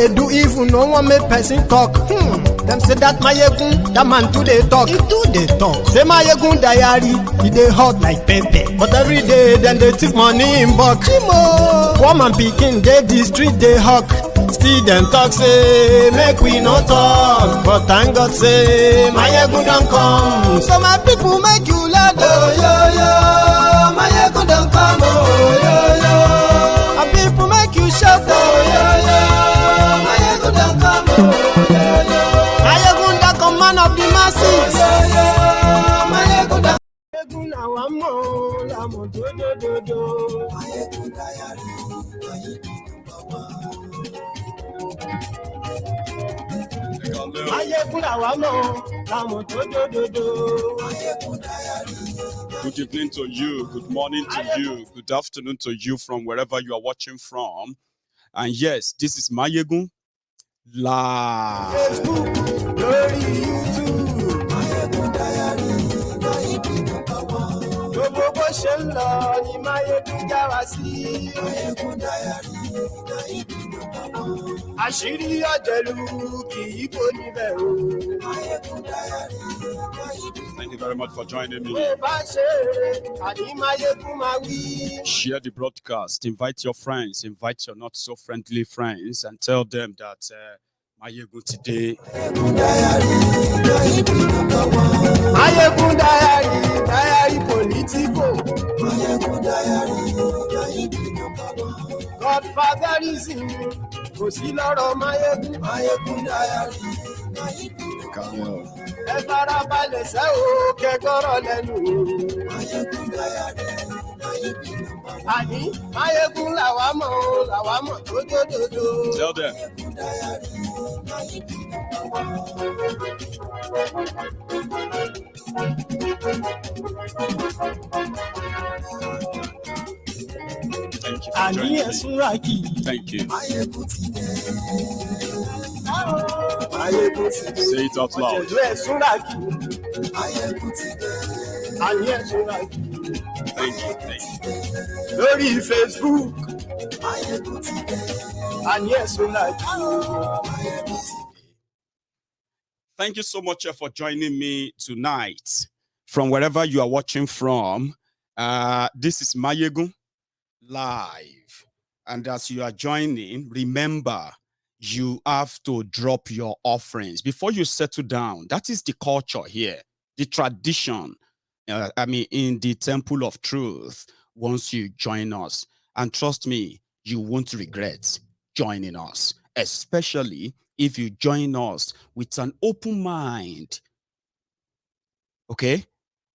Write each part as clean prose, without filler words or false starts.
they do evil, no one make person talk. Them say that Mayegun, that man do they talk. He do they talk. Say Mayegun diary, he dey hot like pepper. But every day, then they take money in bulk. Woman picking, they the street, they hawk. Still them talk, say, make we no talk. But thank God, say, Mayegun don't come. So my people make you laugh. Oh, yo, yo, Mayegun don't come. Oh, yo, yo. My people make you shout. Oh, yo, yo, Mayegun don't come. Oh, yo, yo. Mayegun the command of the masses. Oh, yo, yo, Mayegun the Mayegun now I'm more, I'm do do do do. Mayegun diary, Good evening to you, good morning to you, good afternoon to you from wherever you are watching from. And yes, this is Mayegun live. Facebook, YouTube, Mayegun diary, àṣírí ọ̀jẹ̀lú kì í bò níbẹ̀ o. Thank you very much for joining me. Share the broadcast, invite your friends, invite your not so friendly friends, and tell them that Mayegun today. Mayegun diary political. Godfatherism, kò sí lọ́rọ̀ Mayegun diary. Ẹ fara balẹ̀ sẹ́ o, kẹ́kọ̀rọ̀ lẹ́nu o. Àní Mayegun làwa mọ̀ tó dòdòdò. Tell them. Thank you for joining me. Thank you. Say it out loud. Thank you. Lórí Facebook. Thank you so much for joining me tonight from wherever you are watching from. This is Mayegun live. And as you are joining, remember, you have to drop your offerings before you settle down. That is the culture here, the tradition. In the temple of truth, once you join us. And trust me, you won't regret joining us, especially if you join us with an open mind. Okay?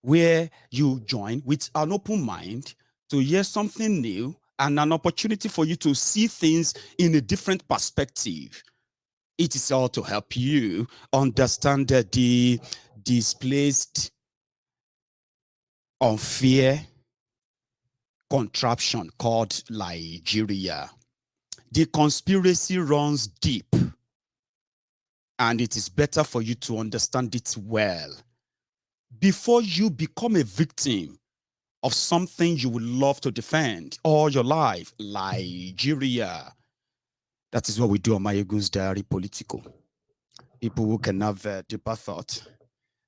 Where you join with an open mind to hear something new and an opportunity for you to see things in a different perspective. It is all to help you understand the displaced, unfair contraption called Nigeria. The conspiracy runs deep, and it is better for you to understand it well before you become a victim of something you would love to defend all your life. Nigeria. That is what we do on Mayegun's Diary Political. People who can have a deeper thought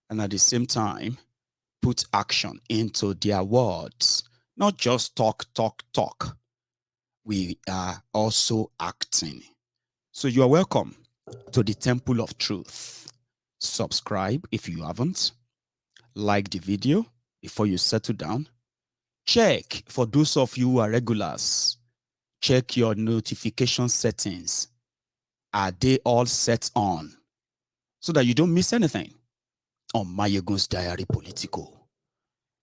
and at the same time put action into their words. Not just talk. We are also acting. So you are welcome to the Temple of Truth. Subscribe if you haven't. Like the video before you settle down. Check, for those of you who are regulars, check your notification settings. Are they all set on? So that you don't miss anything on Mayegun's Diary Political.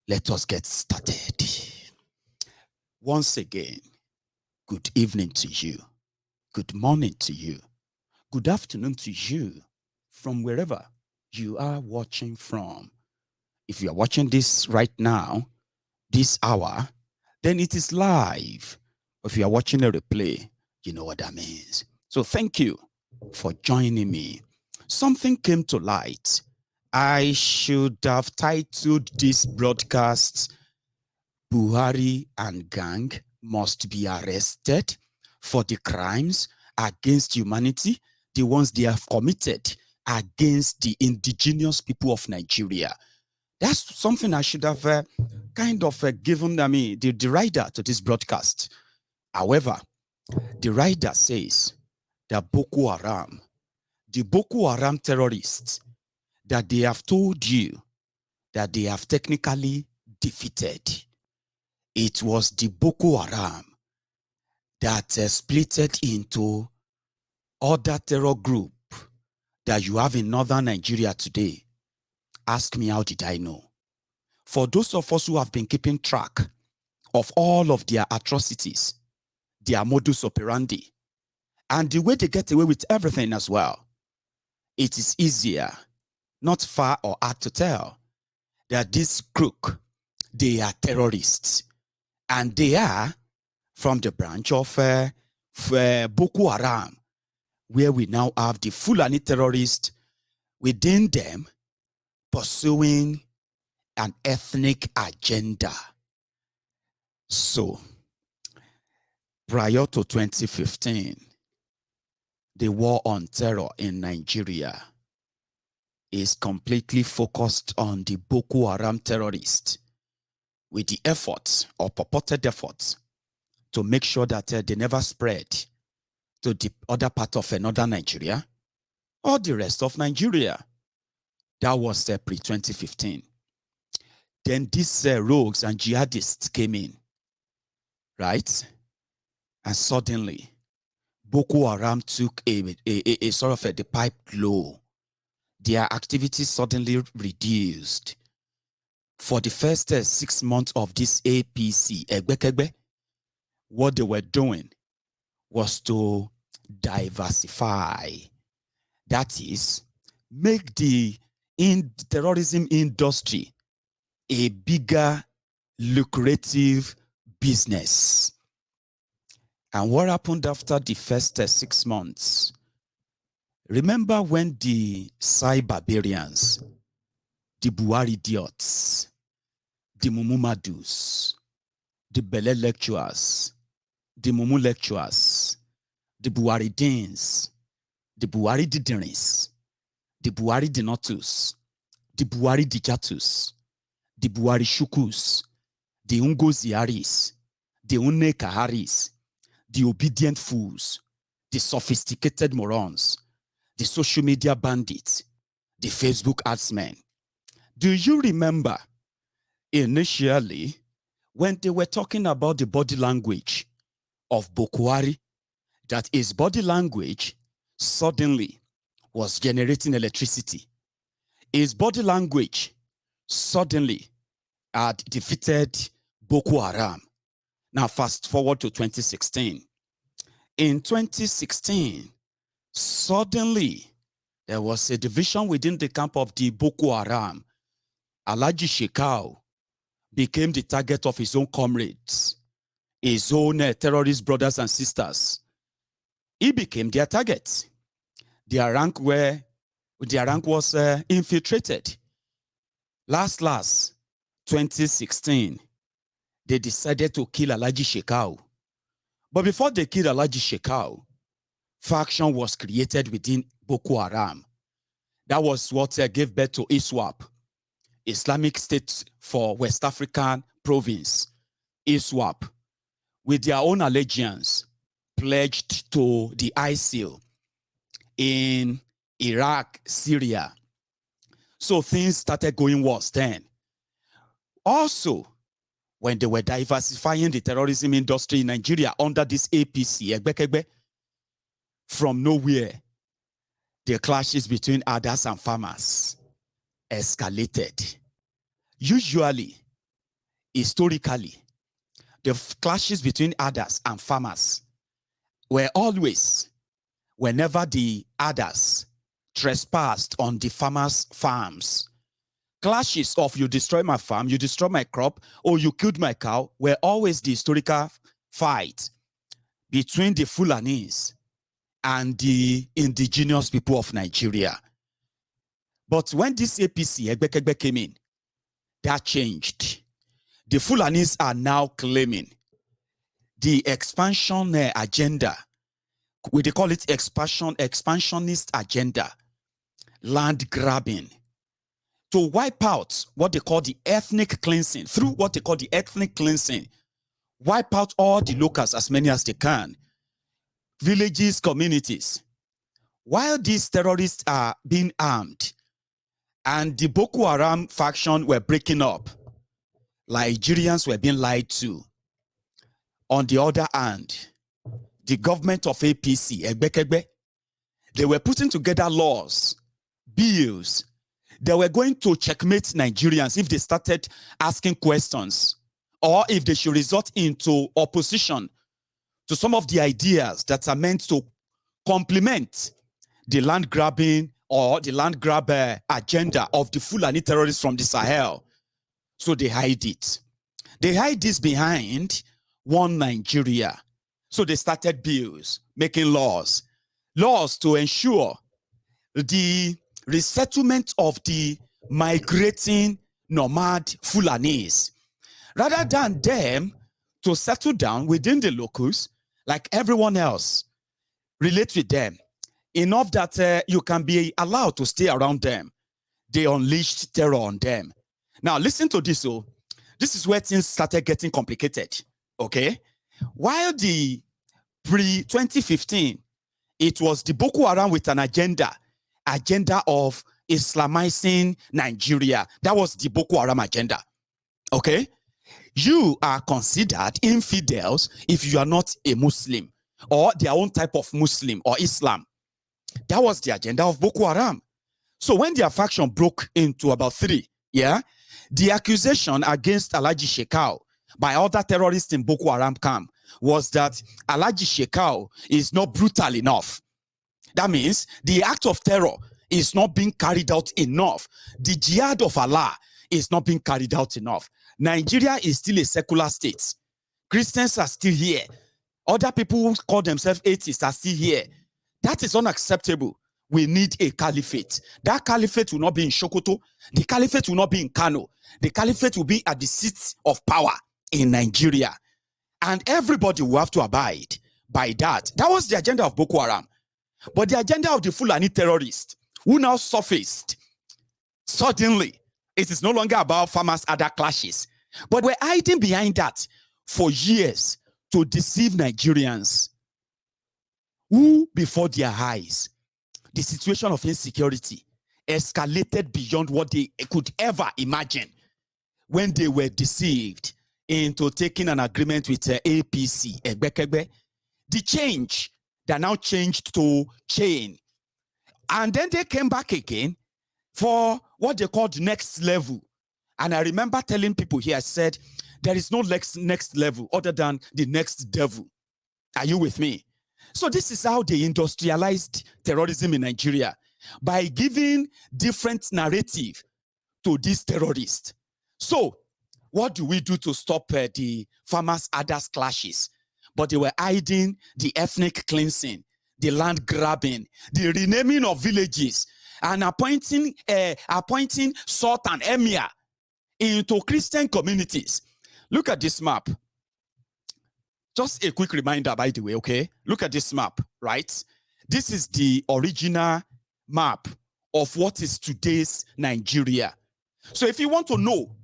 Let us get started. Once again, good evening to you. Good morning to you. Good afternoon to you from wherever you are watching from. If you are watching this right now, this hour, then it is live. If you are watching a replay, you know what that means. So thank you for joining me. Something came to light. I should have titled this broadcast, Buhari and gang must be arrested for the crimes against humanity, the ones they have committed against the indigenous people of Nigeria. That's something I should have given, the rider to this broadcast. However, the rider says that Boko Haram, the Boko Haram terrorists, that they have told you that they have technically defeated. It was the Boko Haram that splitted into other terror group that you have in northern Nigeria today. Ask me, how did I know? For those of us who have been keeping track of all of their atrocities, their modus operandi, and the way they get away with everything as well, it is easier, not far or hard to tell, that this crook, they are terrorists. And they are from the branch of Boko Haram, where we now have the Fulani terrorists within them pursuing an ethnic agenda. So, prior to 2015, the war on terror in Nigeria is completely focused on the Boko Haram terrorists, with the efforts or purported efforts to make sure that they never spread to the other part of northern Nigeria or the rest of Nigeria. That was pre-2015. Then these rogues and jihadists came in, right? And suddenly, Boko Haram took a sort of the pipe low. Their activities suddenly reduced. For the first 6 months of this APC, what they were doing was to diversify. That is, make the terrorism industry a bigger, lucrative business. And what happened after the first 6 months? Remember when the cyberbarians, the Buhari idiots, the Mumumadus, the Bele lecturers, the Mumu lecturers, the Buhari Deans, the Buhari Didiris, the Buhari Dinotus, the Buhari Dijatus, the Buhari Shukus, the Ungoziaris, the Unekaharis, the obedient fools, the sophisticated morons, the social media bandits, the Facebook adsmen. Do you remember initially when they were talking about the body language of Buhari, that his body language suddenly was generating electricity? His body language suddenly had defeated Boko Haram. Now fast forward to 2016. In 2016, suddenly there was a division within the camp of the Boko Haram. Alhaji Shekau became the target of his own comrades, his own terrorist brothers and sisters. He became their target. Their rank was infiltrated. Last 2016, they decided to kill Alhaji Shekau. But before they killed Alhaji Shekau, faction was created within Boko Haram. That was what gave birth to ISWAP, Islamic State for West African Province, ISWAP, with their own allegiance pledged to the ISIL in Iraq, Syria. So things started going worse then. Also, when they were diversifying the terrorism industry in Nigeria under this APC, from nowhere, the clashes between herders and farmers escalated. Usually, historically, the clashes between herders and farmers were always whenever the herders trespassed on the farmers' farms. Clashes of you destroy my farm, you destroy my crop, or you killed my cow were always the historical fight between the Fulanis and the indigenous people of Nigeria. But when this APC came in, that changed. The Fulanis are now claiming the expansion agenda they call it expansionist agenda, land grabbing, to wipe out what they call the ethnic cleansing, through what they call the ethnic cleansing, wipe out all the locals, as many as they can, villages, communities. While these terrorists are being armed and the Boko Haram faction were breaking up, Nigerians were being lied to. On the other hand, the government of APC, Egbekegbe, they were putting together laws, bills. They were going to checkmate Nigerians if they started asking questions, or if they should resort into opposition to some of the ideas that are meant to complement the land grabbing or the land grab agenda of the Fulani terrorists from the Sahel. So they hide it. They hide this behind one Nigeria. So they started bills, making laws to ensure the resettlement of the migrating nomad Fulanis, rather than them to settle down within the locals like everyone else, relate with them, enough that you can be allowed to stay around them. They unleashed terror on them. Now, listen to this. So, this is where things started getting complicated. Okay? While the pre-2015, it was the Boko Haram with an agenda of Islamizing Nigeria. That was the Boko Haram agenda. Okay? You are considered infidels if you are not a Muslim or their own type of Muslim or Islam. That was the agenda of Boko Haram. So when their faction broke into about 3, the accusation against Alhaji Shekau by other terrorists in Boko Haram camp was that Alhaji Shekau is not brutal enough. That means the act of terror is not being carried out enough. The jihad of Allah is not being carried out enough. Nigeria is still a secular state. Christians are still here. Other people who call themselves atheists are still here. That is unacceptable. We need a caliphate. That caliphate will not be in Sokoto. The caliphate will not be in Kano. The caliphate will be at the seat of power in Nigeria. And everybody will have to abide by that. That was the agenda of Boko Haram. But the agenda of the Fulani terrorists, who now surfaced suddenly, it is no longer about farmers' other clashes. But we're hiding behind that for years to deceive Nigerians who, before their eyes, the situation of insecurity escalated beyond what they could ever imagine when they were deceived into taking an agreement with APC, Egbekegbe. The change, they now changed to chain. And then they came back again for what they called next level. And I remember telling people here, I said, there is no next level other than the next devil. Are you with me? So this is how they industrialized terrorism in Nigeria, by giving different narrative to these terrorists. So what do we do to stop the farmers' others clashes? But they were hiding the ethnic cleansing, the land grabbing, the renaming of villages, and appointing Sultan Emir into Christian communities. Look at this map. Just a quick reminder, by the way, okay? Look at this map, right? This is the original map of what is today's Nigeria. So if you want to know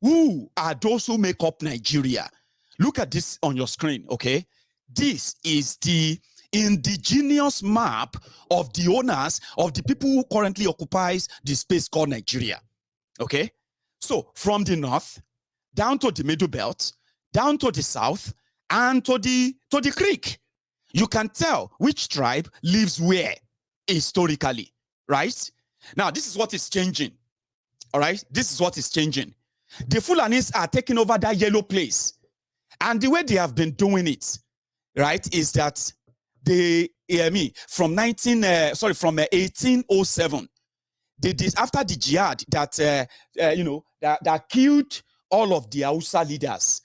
who are those who make up Nigeria, look at this on your screen, okay? This is the indigenous map of the owners of the people who currently occupies the space called Nigeria, okay? So from the north, down to the middle belt, down to the south, and to the creek, you can tell which tribe lives where historically, right? Now, this is what is changing, all right? This is what is changing. The Fulanis are taking over that yellow place. And the way they have been doing it, right, is that they, from 1807, they did, after the jihad that, that killed all of the Hausa leaders,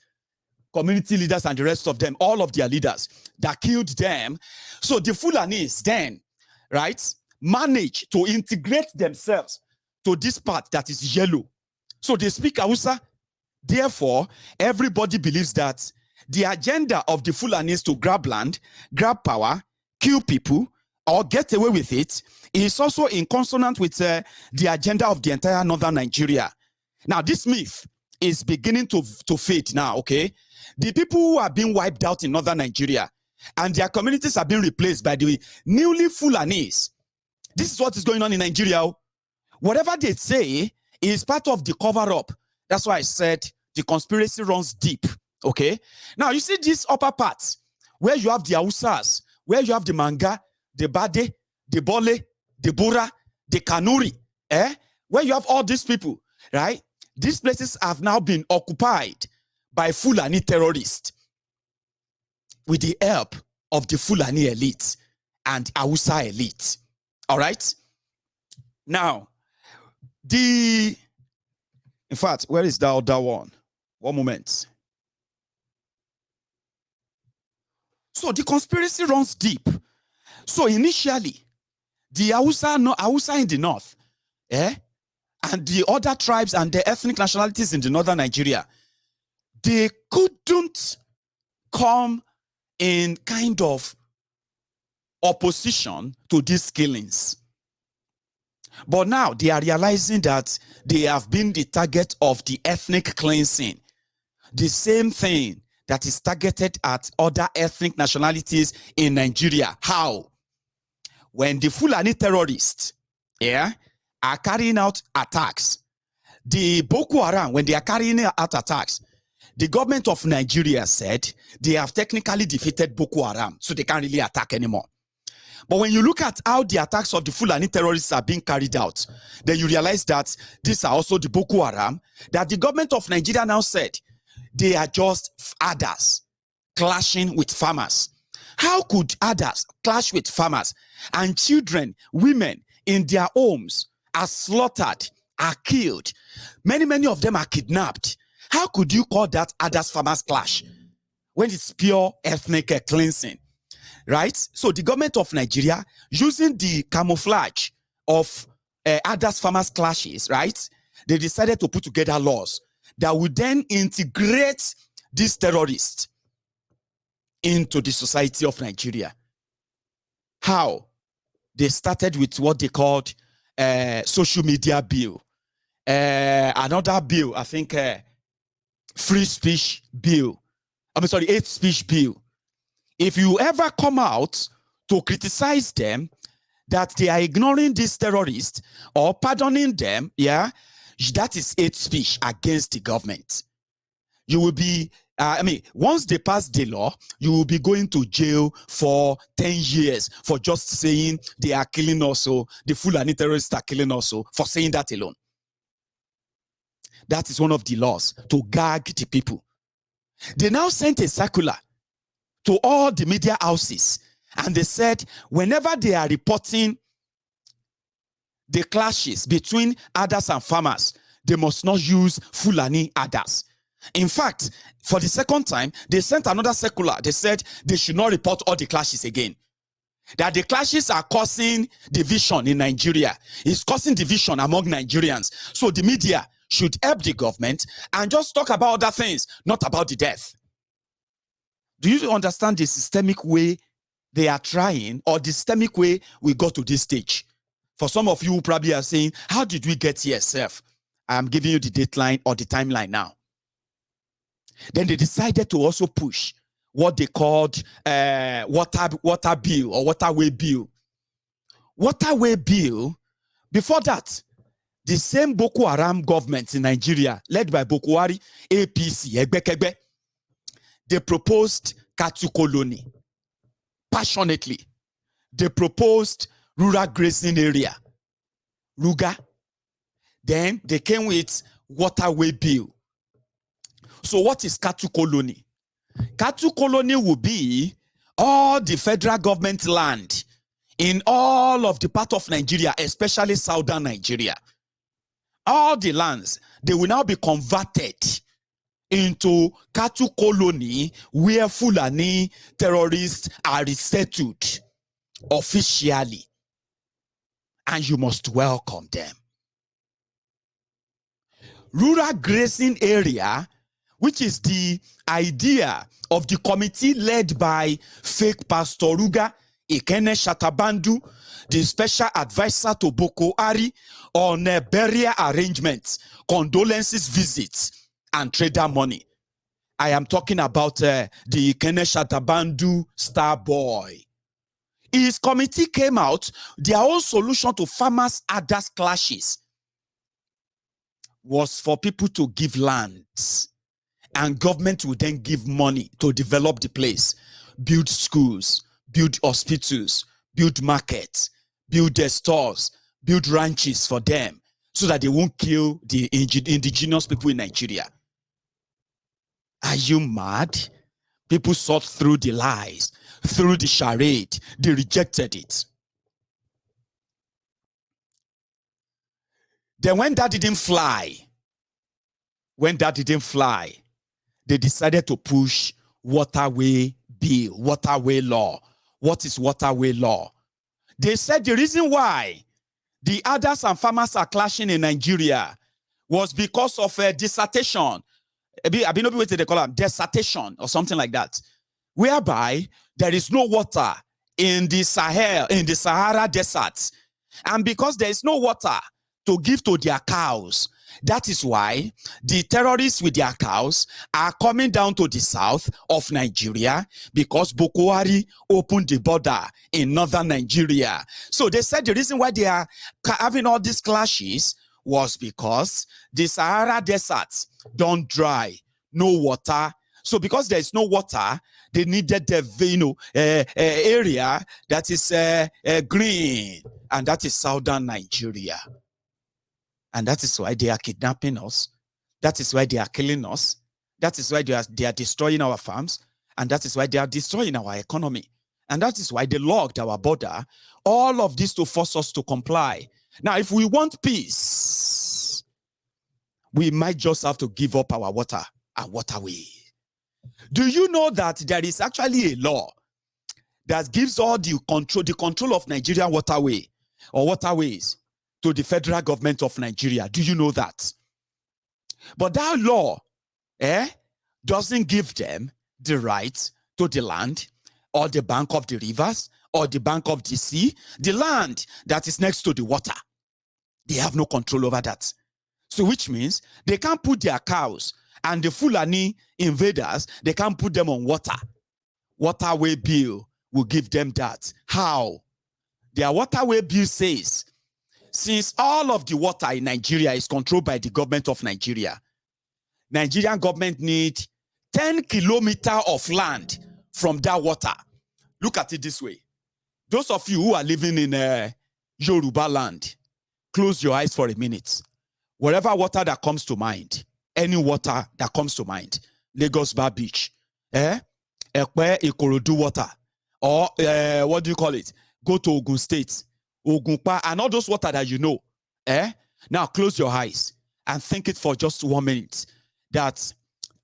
community leaders and the rest of them, all of their leaders, that killed them. So the Fulanis then, right, managed to integrate themselves to this part that is yellow. So they speak Hausa. Therefore, everybody believes that the agenda of the Fulanis to grab land, grab power, kill people or get away with it is also in consonant with the agenda of the entire northern Nigeria. Now, this myth is beginning to fade now, okay? The people who are being wiped out in northern Nigeria and their communities are being replaced by the newly Fulanis. This is what is going on in Nigeria. Whatever they say is part of the cover-up. That's why I said the conspiracy runs deep, okay? Now, you see this upper part, where you have the Hausas, where you have the Manga, the Bade, the Bole, the Bura, the Kanuri, where you have all these people, right? These places have now been occupied by Fulani terrorists with the help of the Fulani elite and Hausa elite. All right? Now, in fact, where is the other one? One moment. So the conspiracy runs deep. So initially, the Hausa in the north, and the other tribes and the ethnic nationalities in the northern Nigeria, they couldn't come in kind of opposition to these killings. But now they are realizing that they have been the target of the ethnic cleansing. The same thing that is targeted at other ethnic nationalities in Nigeria. How? When the Fulani terrorists are carrying out attacks, the Boko Haram, when they are carrying out attacks, the government of Nigeria said they have technically defeated Boko Haram, so they can't really attack anymore. But when you look at how the attacks of the Fulani terrorists are being carried out, then you realize that these are also the Boko Haram, that the government of Nigeria now said they are just others clashing with farmers. How could others clash with farmers and children, women in their homes are slaughtered, are killed? Many of them are kidnapped. How could you call that others farmers clash when it's pure ethnic cleansing? Right? So the government of Nigeria, using the camouflage of others farmers clashes, right? They decided to put together laws that would then integrate these terrorists into the society of Nigeria. How? They started with what they called social media bill. Another bill, I think, free speech bill. Hate speech bill. If you ever come out to criticize them that they are ignoring these terrorists or pardoning them, that is hate speech against the government. You will be, once they pass the law, you will be going to jail for 10 years for just saying they are killing us, so the Fulani terrorists are killing us, so for saying that alone. That is one of the laws, to gag the people. They now sent a circular to all the media houses, and they said whenever they are reporting the clashes between others and farmers, they must not use Fulani others. In fact, for the second time, they sent another circular. They said they should not report all the clashes again. That the clashes are causing division in Nigeria. It's causing division among Nigerians. So the media should help the government and just talk about other things, not about the death. Do you understand the systemic way they are trying, or the systemic way we got to this stage? For some of you who probably are saying, how did we get here, Seth? I'm giving you the deadline or the timeline now. Then they decided to also push what they called water bill or waterway bill. Waterway bill, before that, the same Boko Haram government in Nigeria, led by Buhari, APC, Egbekegbe, they proposed cattle colony passionately. They proposed rural grazing area, Ruga. Then they came with waterway bill. So what is cattle colony? Cattle colony will be all the federal government land in all of the part of Nigeria, especially southern Nigeria. All the lands, they will now be converted into cattle colony where Fulani terrorists are resettled officially. And you must welcome them. Rural grazing area, which is the idea of the committee led by fake Pastor Ruga Ikene Shatabandu, the special advisor to Buhari on burial arrangements, condolences visits, and trader money. I am talking about the Ikene Shatabandu star boy. His committee came out, their own solution to farmers' others clashes was for people to give lands, and government would then give money to develop the place, build schools, build hospitals, build markets, build their stores, build ranches for them, so that they won't kill the indigenous people in Nigeria. Are you mad? People sought through the lies, through the charade. They rejected it. Then when that didn't fly, they decided to push waterway bill, waterway law. What is waterway law? They said the reason why the others and farmers are clashing in Nigeria was because of a dissertation. I don't know what they call it, dissertation or something like that, whereby there is no water in the Sahel, in the Sahara desert. And because there is no water to give to their cows, that is why the terrorists with their cows are coming down to the south of Nigeria, because Buhari opened the border in northern Nigeria. So they said the reason why they are having all these clashes was because the Sahara deserts don't dry, no water. So because there is no water, they needed the area that is green, and that is southern Nigeria. And that is why they are kidnapping us. That is why they are killing us. That is why they are destroying our farms. And that is why they are destroying our economy. And that is why they locked our border. All of this to force us to comply. Now, if we want peace, we might just have to give up our water and waterway. Do you know that there is actually a law that gives all the control of Nigerian waterway or waterways to the federal government of Nigeria? Do you know that? But that law doesn't give them the right to the land or the bank of the rivers or the bank of the sea, the land that is next to the water. They have no control over that. So which means they can't put their cows and the Fulani invaders, they can't put them on water. Waterway bill will give them that. How? Their waterway bill says, since all of the water in Nigeria is controlled by the government of Nigeria, Nigerian government needs 10 kilometers of land from that water. Look at it this way. Those of you who are living in Yoruba land, close your eyes for a minute. Whatever water that comes to mind, any water that comes to mind, Lagos Bar Beach, Ekpe Ikorodu water, or what do you call it? Go to Ogun State, Ogunpa, and all those water that you know. Now close your eyes and think it for just 1 minute. That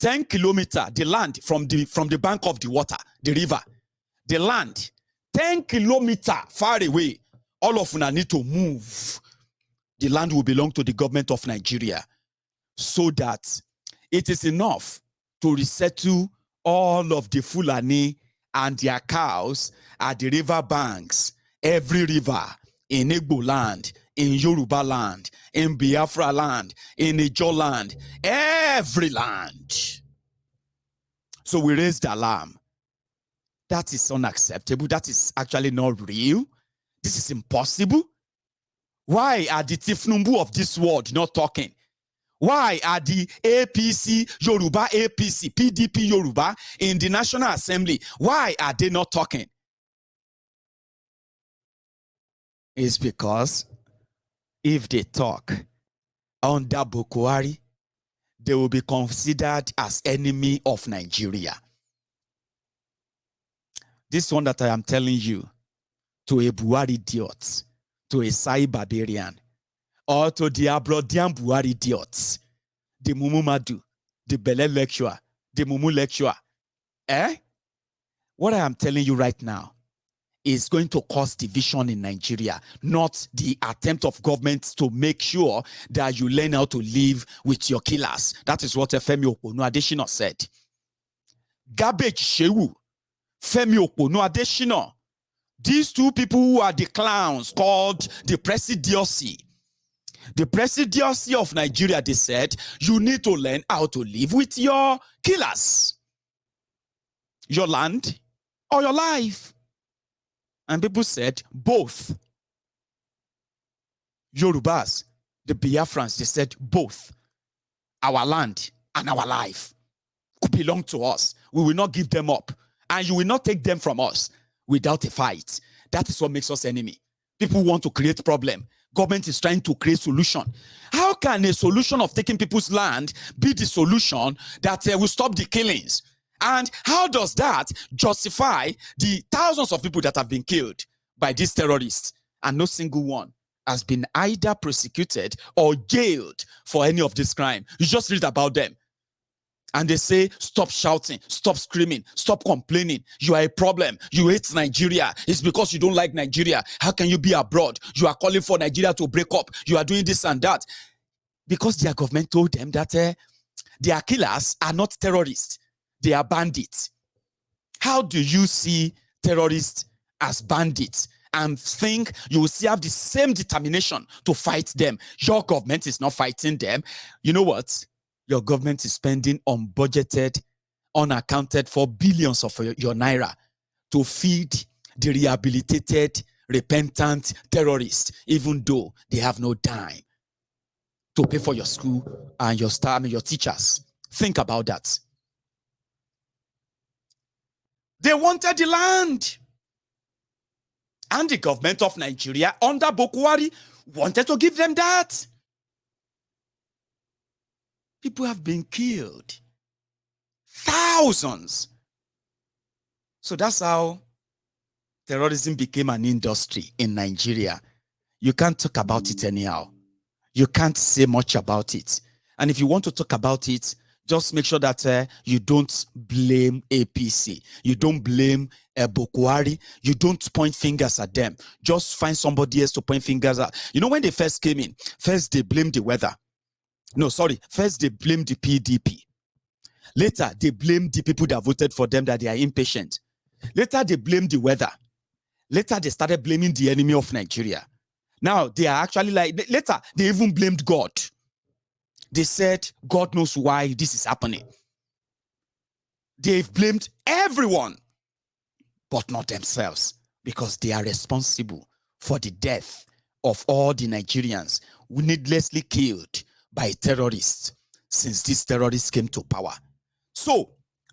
10 kilometers, the land from the bank of the water, the river, the land, 10 kilometers far away, all of them need to move. The land will belong to the government of Nigeria, so that it is enough to resettle all of the Fulani and their cows at the river banks, every river, in Igbo land, in Yoruba land, in Biafra land, in Ijo land, every land. So we raised the alarm. That is unacceptable. That is actually not real. This is impossible. Why are the Tifnumbu of this world not talking? Why are the APC, Yoruba APC, PDP Yoruba in the National Assembly, why are they not talking? It's because if they talk under Buhari, they will be considered as enemy of Nigeria. This one that I am telling you, to a Buhari idiot, to a Sai barbarian, or to the Abrodian Buhari idiots, the Mumu Madu, the Bele lecturer, the Mumu lecturer. What I am telling you right now is going to cause division in Nigeria, not the attempt of government to make sure that you learn how to live with your killers. That is what Femi Oponu Adesina said. Garbage Shehu, Femi Oponu Adesina, These two people who are the clowns called the Presidency. The Presidency of Nigeria, they said, you need to learn how to live with your killers. Your land or your life. And people said, both. Yorubas, the Biafrans, they said, both. Our land and our life belong to us. We will not give them up. And you will not take them from us without a fight. That is what makes us enemy. People want to create problem. Government is trying to create solution. How can a solution of taking people's land be the solution that will stop the killings? And how does that justify the thousands of people that have been killed by these terrorists? And no single one has been either prosecuted or jailed for any of this crime. You just read about them. And they say, stop shouting, stop screaming, stop complaining. You are a problem. You hate Nigeria. It's because you don't like Nigeria. How can you be abroad? You are calling for Nigeria to break up. You are doing this and that. Because their government told them that their killers are not terrorists. They are bandits. How do you see terrorists as bandits and think you will still have the same determination to fight them? Your government is not fighting them. You know what? Your government is spending unbudgeted, unaccounted for billions of your naira to feed the rehabilitated, repentant terrorists, even though they have no dime to pay for your school and your staff and your teachers. Think about that. They wanted the land. And the government of Nigeria under Buhari wanted to give them that. People have been killed. Thousands. So that's how terrorism became an industry in Nigeria. You can't talk about it anyhow. You can't say much about it. And if you want to talk about it, just make sure that you don't blame APC. You don't blame Buhari. You don't point fingers at them. Just find somebody else to point fingers at. You know, when they first came in, first they blamed the weather. No, sorry. First, they blamed the PDP. Later, they blamed the people that voted for them that they are impatient. Later, they blamed the weather. Later, they started blaming the enemy of Nigeria. Now, they are actually like, later, they even blamed God. They said, God knows why this is happening. They've blamed everyone, but not themselves, because they are responsible for the death of all the Nigerians who needlessly killed by terrorists since these terrorists came to power. So,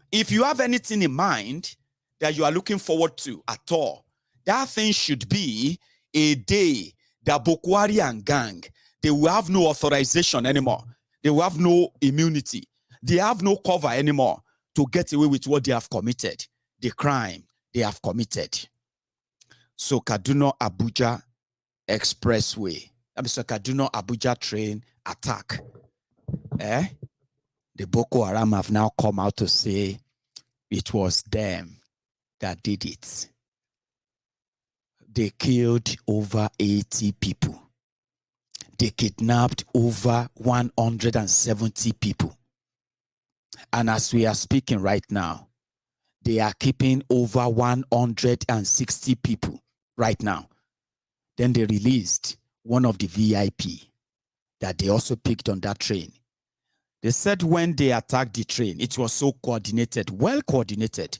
if you have anything in mind that you are looking forward to at all, that thing should be a day that Buhari and gang, they will have no authorization anymore. They will have no immunity. They have no cover anymore to get away with what they have committed, the crime they have committed. So, Kaduna Abuja Expressway, Kaduna Abuja train attack. The Boko Haram have now come out to say it was them that did it. They killed over 80 people. They kidnapped over 170 people. And as we are speaking right now, they are keeping over 160 people right now. Then they released one of the VIP that they also picked on that train. They said when they attacked the train, it was so coordinated, well coordinated.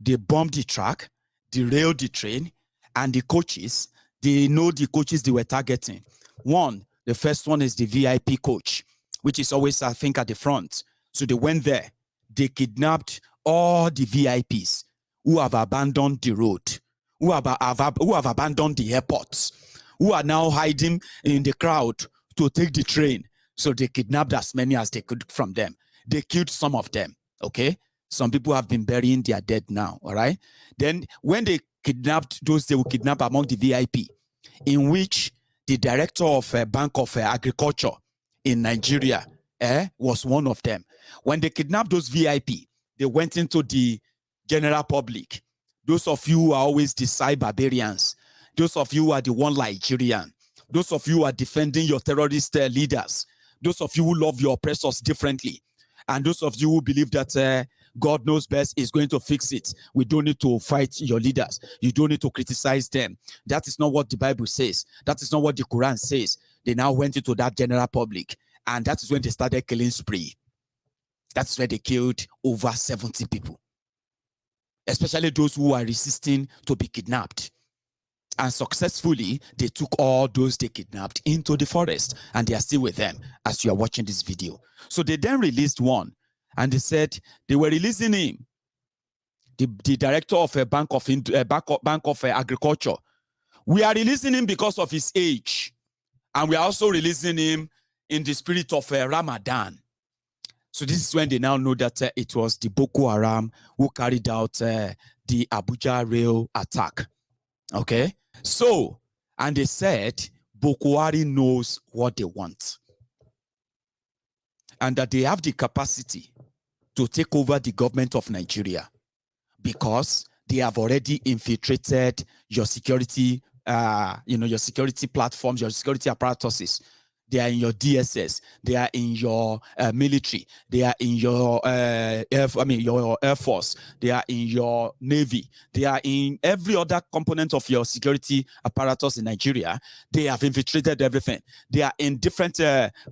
They bombed the track, derailed the train, and the coaches, they know the coaches they were targeting. The first one is the VIP coach, which is always, I think, at the front. So they went there. They kidnapped all the VIPs who have abandoned the road, who have abandoned the airports, who are now hiding in the crowd to take the train. So they kidnapped as many as they could from them. They killed some of them, okay? Some people have been burying their dead now, all right? Then when they kidnapped those, they will kidnap among the VIP, in which the director of Bank of Agriculture in Nigeria was one of them. When they kidnapped those VIP, they went into the general public. Those of you who are always the side barbarians, those of you who are the one Nigerian, those of you who are defending your terrorist leaders, those of you who love your oppressors differently, and those of you who believe that God knows best, is going to fix it. We don't need to fight your leaders. You don't need to criticize them. That is not what the Bible says. That is not what the Quran says. They now went into that general public, and that is when they started killing spree. That's where they killed over 70 people, especially those who are resisting to be kidnapped. And successfully, they took all those they kidnapped into the forest, and they are still with them as you are watching this video. So they then released one, and they said they were releasing him, the director of a bank of agriculture. We are releasing him because of his age, and we are also releasing him in the spirit of Ramadan. So this is when they now know that it was the Boko Haram who carried out the Abuja rail attack. Okay? So, and they said Buhari knows what they want, and that they have the capacity to take over the government of Nigeria because they have already infiltrated your security, your security platforms, your security apparatuses. They are in your DSS. They are in your military. They are in your your Air Force. They are in your Navy. They are in every other component of your security apparatus in Nigeria. They have infiltrated everything. They are in different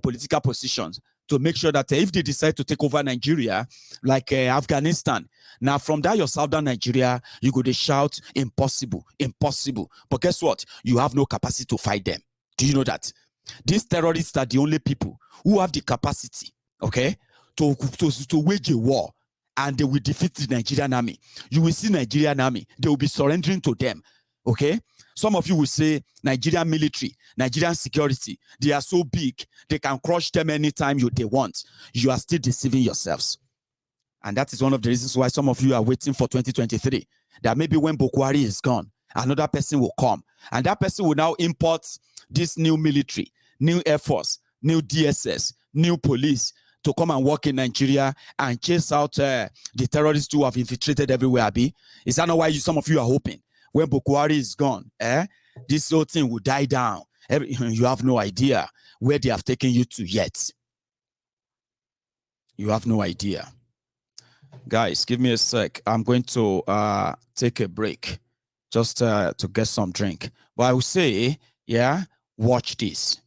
political positions to make sure that if they decide to take over Nigeria, like Afghanistan, now from that your southern Nigeria, you go to shout impossible, impossible. But guess what? You have no capacity to fight them. Do you know that? These terrorists are the only people who have the capacity, okay, to wage a war, and they will defeat the Nigerian army. You will see Nigerian army, they will be surrendering to them, okay? Some of you will say Nigerian military, Nigerian security, they are so big, they can crush them anytime they want. You are still deceiving yourselves. And that is one of the reasons why some of you are waiting for 2023, that maybe when Buhari is gone, another person will come, and that person will now import this new military, new Air Force, new DSS, new police to come and work in Nigeria and chase out the terrorists who have infiltrated everywhere, Abi. Is that not why some of you are hoping when Buhari is gone, this whole thing will die down? You have no idea where they have taken you to yet. You have no idea. Guys, give me a sec. I'm going to take a break just to get some drink. But I will say, yeah, watch this.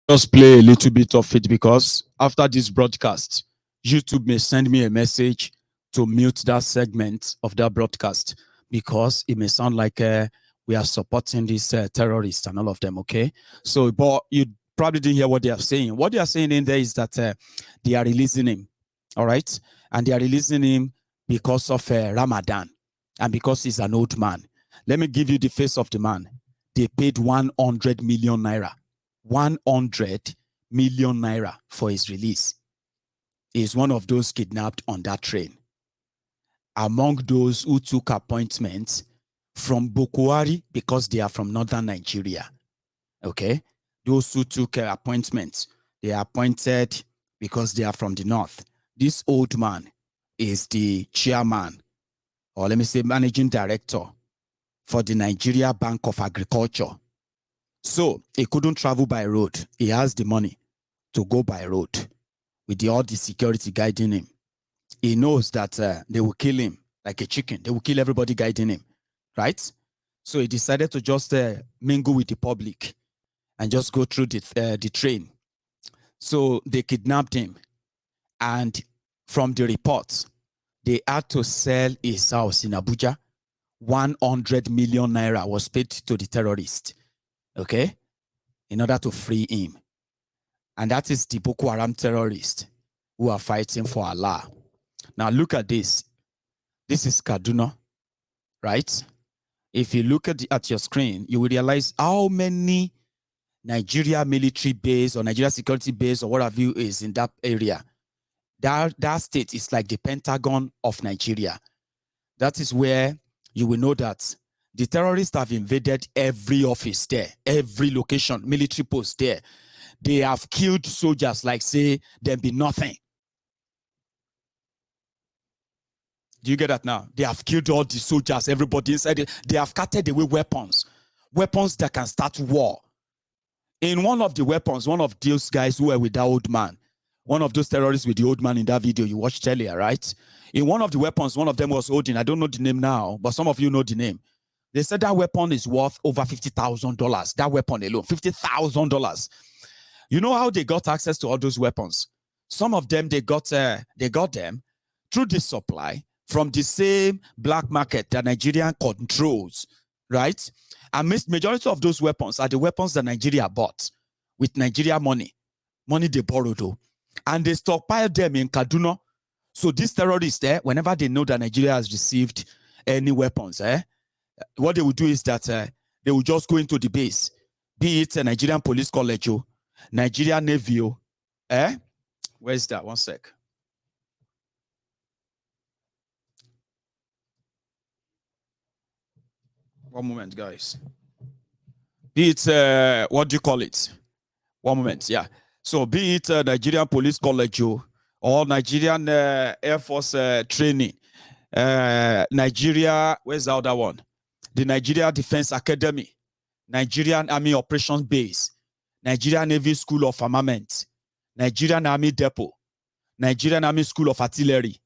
Just play a little bit of it, because after this broadcast, YouTube may send me a message to mute that segment of that broadcast, because it may sound like we are supporting these terrorists and all of them, okay? So, but you probably didn't hear what they are saying. What they are saying in there is that they are releasing him, all right? And they are releasing him because of Ramadan and because he's an old man. Let me give you the face of the man. They paid 100 million naira. 100 million naira for his release. He is one of those kidnapped on that train. Among those who took appointments from Buhari, because they are from northern Nigeria. Okay? Those who took appointments, they are appointed because they are from the north. This old man is the chairman, or let me say managing director, for the Nigeria Bank of Agriculture. So he couldn't travel by road. He has the money to go by road with all the security guiding him. He knows that they will kill him like a chicken. They will kill everybody guiding him, right? So he decided to just mingle with the public and just go through the train. So they kidnapped him. And from the reports, they had to sell his house in Abuja. 100 million naira was paid to the terrorist, okay, in order to free him. And that is the Boko Haram terrorists who are fighting for Allah. Now look at this. This is Kaduna, right? If you look at your screen, you will realize how many Nigeria military base or Nigeria security base or what have you is in that area. That state is like the Pentagon of Nigeria. That is where you will know that the terrorists have invaded every office there, every location, military post there. They have killed soldiers like, say, there be nothing. Do you get that now? They have killed all the soldiers, everybody inside it. They have carted away weapons that can start war. In one of the weapons, one of those guys who were with that old man, one of those terrorists with the old man in that video you watched earlier, right? In one of the weapons, one of them was holding, I don't know the name now, but some of you know the name. They said that weapon is worth over $50,000. That weapon alone, $50,000. You know how they got access to all those weapons? Some of them, they got them through the supply from the same black market that Nigeria controls, right? And majority of those weapons are the weapons that Nigeria bought with Nigeria money they borrowed, though. And they stockpiled them in Kaduna. So these terrorists, whenever they know that Nigeria has received any weapons, what they will do is that they will just go into the base, be it a Nigerian Police College, Nigerian Navy, where's that? One sec. One moment, guys. Be it, what do you call it? One moment, yeah. So be it Nigerian Police College or Nigerian Air Force training, Nigeria, where's the other one? The Nigeria Defense Academy, Nigerian Army Operations Base, Nigerian Navy School of Armament, Nigerian Army Depot, Nigerian Army School of Artillery,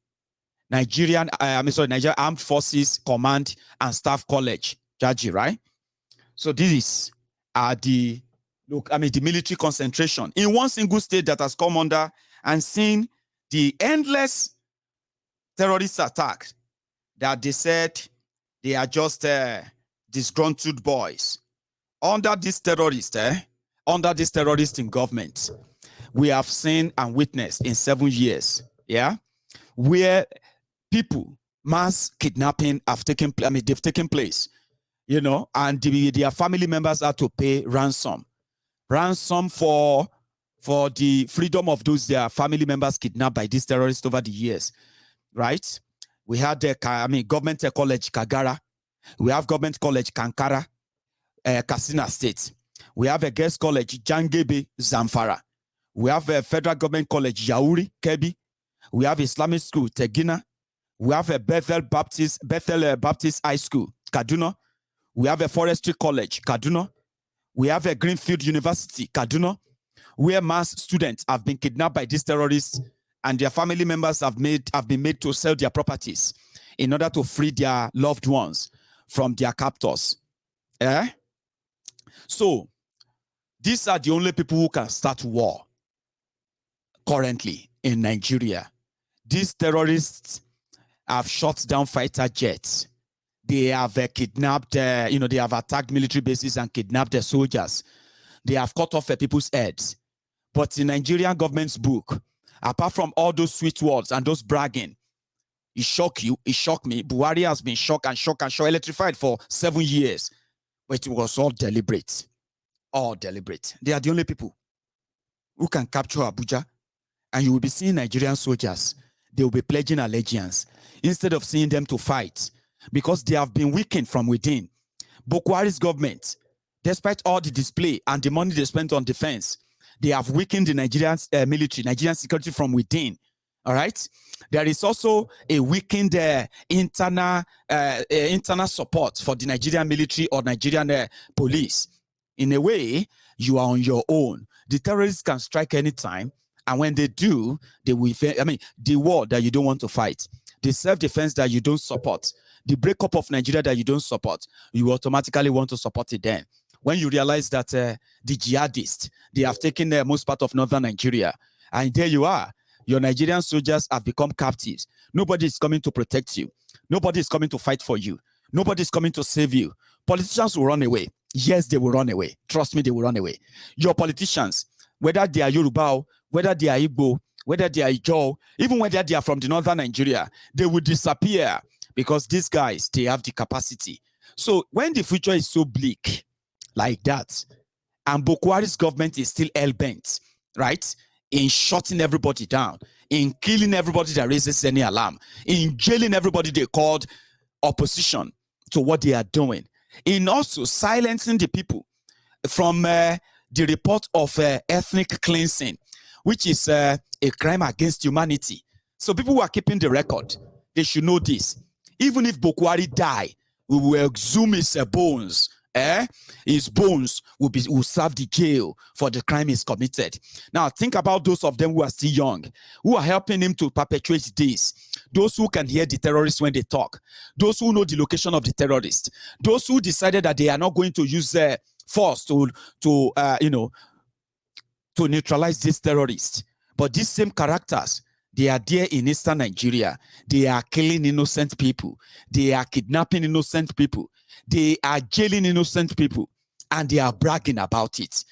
Nigerian Armed Forces Command and Staff College, Jaji, right? So these are the military concentration in one single state that has come under and seen the endless terrorist attacks that they said they are just disgruntled boys. Under this terrorist in government, we have seen and witnessed in 7 years, where people, mass kidnapping have taken place, and their family members had to pay ransom for the freedom of those their family members kidnapped by these terrorists over the years, right? We had government college Kagara, we have government college Kankara, Katsina State. We have a guest college Jangebe, Zamfara. We have a federal government college Yauri, Kebbi. We have Islamic school Tegina. We have a Bethel Baptist High School Kaduna. We have a forestry college Kaduna. We have a Greenfield University, Kaduna, where mass students have been kidnapped by these terrorists and their family members have been made to sell their properties in order to free their loved ones from their captors. So, these are the only people who can start war currently in Nigeria. These terrorists have shot down fighter jets. They have kidnapped, they have attacked military bases and kidnapped their soldiers. They have cut off people's heads. But in Nigerian government's book, apart from all those sweet words and those bragging, it shocked you, it shocked me. Buhari has been shocked, electrified for 7 years. But it was all deliberate. All deliberate. They are the only people who can capture Abuja. And you will be seeing Nigerian soldiers. They will be pledging allegiance instead of seeing them to fight, because they have been weakened from within. Buhari's government, despite all the display and the money they spent on defense, they have weakened the Nigerian military, Nigerian security from within. All right. There is also a weakened internal support for the Nigerian military or Nigerian police. In a way, you are on your own. The terrorists can strike anytime, and when they do, they will. The war that you don't want to fight, the self-defense that you don't support, the breakup of Nigeria that you don't support, you automatically want to support it then. When you realize that the jihadists, they have taken most part of northern Nigeria, and there you are, your Nigerian soldiers have become captives. Nobody is coming to protect you. Nobody is coming to fight for you. Nobody is coming to save you. Politicians will run away. Yes, they will run away. Trust me, they will run away. Your politicians, whether they are Yoruba, whether they are Igbo, whether they are Ijaw, even whether they are from the northern Nigeria, they will disappear because these guys, they have the capacity. So when the future is so bleak like that, and Buhari's government is still hell-bent, right, in shutting everybody down, in killing everybody that raises any alarm, in jailing everybody they called opposition to what they are doing, in also silencing the people from the report of ethnic cleansing, which is a crime against humanity. So people who are keeping the record, they should know this. Even if Buhari die, we will exhume his bones. His bones will serve the jail for the crime he's committed. Now, think about those of them who are still young, who are helping him to perpetrate this. Those who can hear the terrorists when they talk, those who know the location of the terrorists, those who decided that they are not going to use force to neutralize these terrorists. But these same characters, they are there in eastern Nigeria. They are killing innocent people. They are kidnapping innocent people. They are jailing innocent people. And they are bragging about it.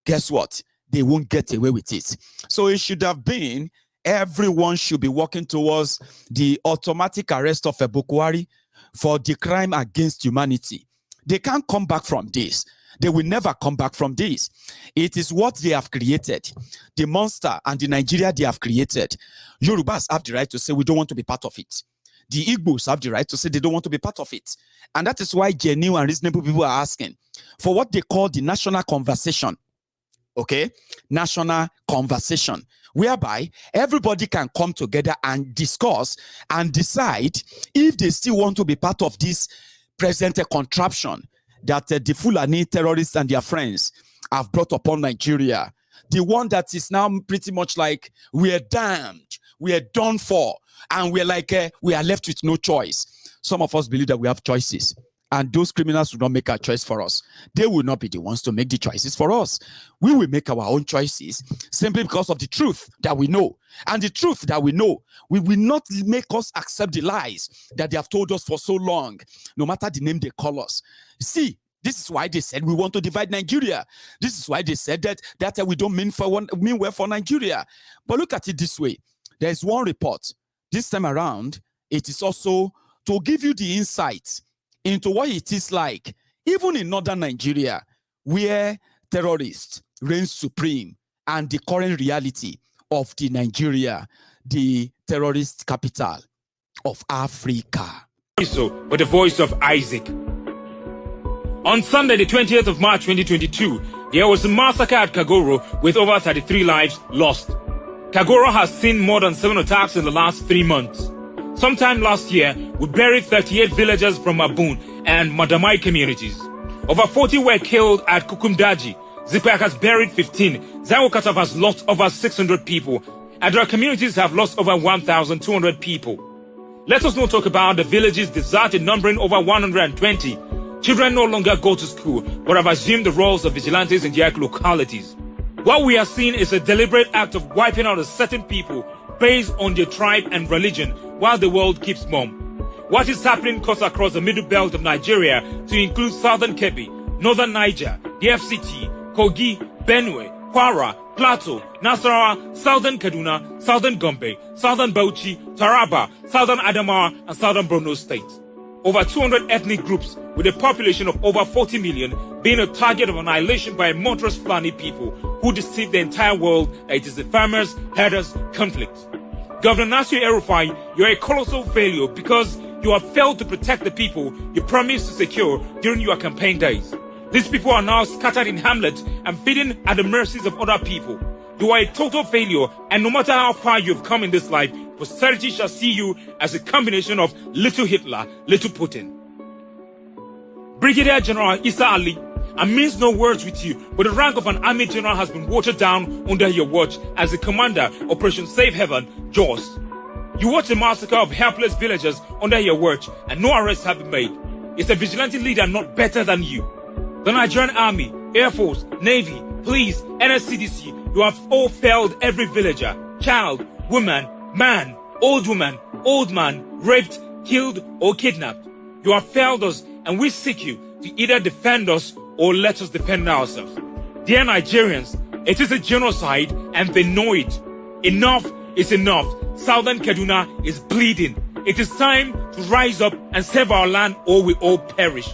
Guess what? They won't get away with it. So it should have been, everyone should be working towards the automatic arrest of Buhari for the crime against humanity. They can't come back from this. They will never come back from this. It is what they have created. The monster and the Nigeria they have created. Yorubas have the right to say we don't want to be part of it. The Igbos have the right to say they don't want to be part of it. And that is why genuine and reasonable people are asking for what they call the national conversation. Okay? National conversation, whereby everybody can come together and discuss and decide if they still want to be part of this present contraption that the Fulani terrorists and their friends have brought upon Nigeria. The one that is now pretty much like, we are damned, we are done for, and we're like, we are left with no choice. Some of us believe that we have choices, and those criminals will not make a choice for us. They will not be the ones to make the choices for us. We will make our own choices simply because of the truth that we know. And the truth that we know, we will not make us accept the lies that they have told us for so long, no matter the name they call us. See, this is why they said we want to divide Nigeria. This is why they said that we don't mean well for Nigeria. But look at it this way. There is one report. This time around, it is also to give you the insight into what it is like, even in northern Nigeria, where terrorists reign supreme, and the current reality of the Nigeria, the terrorist capital of Africa. So, with the voice of Isaac. On Sunday, the 20th of March 2022, there was a massacre at Kagoro with over 33 lives lost. Kagoro has seen more than 7 attacks in the last 3 months. Sometime last year, we buried 38 villagers from Abun and Madamai communities. Over 40 were killed at Kukumdaji. Zipak has buried 15. Zawokataf has lost over 600 people. And our communities have lost over 1,200 people. Let us not talk about the villages deserted, numbering over 120. Children no longer go to school, but have assumed the roles of vigilantes in their localities. What we are seeing is a deliberate act of wiping out a certain people based on their tribe and religion, while the world keeps mum. What is happening cuts across the middle belt of Nigeria to include southern Kebbi, northern Niger, the FCT, Kogi, Benue, Kwara, Plateau, Nasarawa, southern Kaduna, southern Gombe, southern Bauchi, Taraba, southern Adamawa, and southern Borno State. Over 200 ethnic groups with a population of over 40 million being a target of annihilation by a murderous Fulani people who deceive the entire world that it is the farmers, herders, conflict. Governor Nasir Rufai, you're a colossal failure because you have failed to protect the people you promised to secure during your campaign days. These people are now scattered in hamlets and feeding at the mercies of other people. You are a total failure, and no matter how far you've come in this life, posterity shall see you as a combination of little Hitler, little Putin. Brigadier General Issa Ali, I mince no words with you, but the rank of an army general has been watered down under your watch as the commander, Operation Save Heaven, Jaws. You watch the massacre of helpless villagers under your watch, and no arrests have been made. It's a vigilante leader not better than you. The Nigerian Army, Air Force, Navy, Police, NSCDC, you have all failed every villager, child, woman, man, old woman, old man, raped, killed, or kidnapped. You have failed us, and we seek you to either defend us or let us defend ourselves. Dear Nigerians, it is a genocide, and they know it. Enough is enough. Southern Kaduna is bleeding. It is time to rise up and save our land, or we all perish.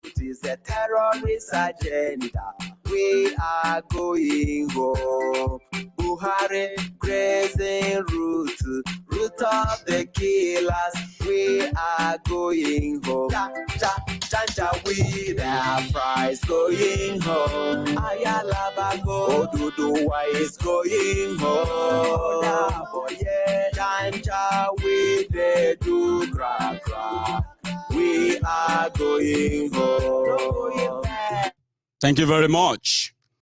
It is a terrorist agenda. We are going home. Buhari, grazing route of the killers. We are going home. Janja, we the prize going home. Ayalabago, Oduduwa is going home. Janja, we the do gra. We are going home. Thank you very much.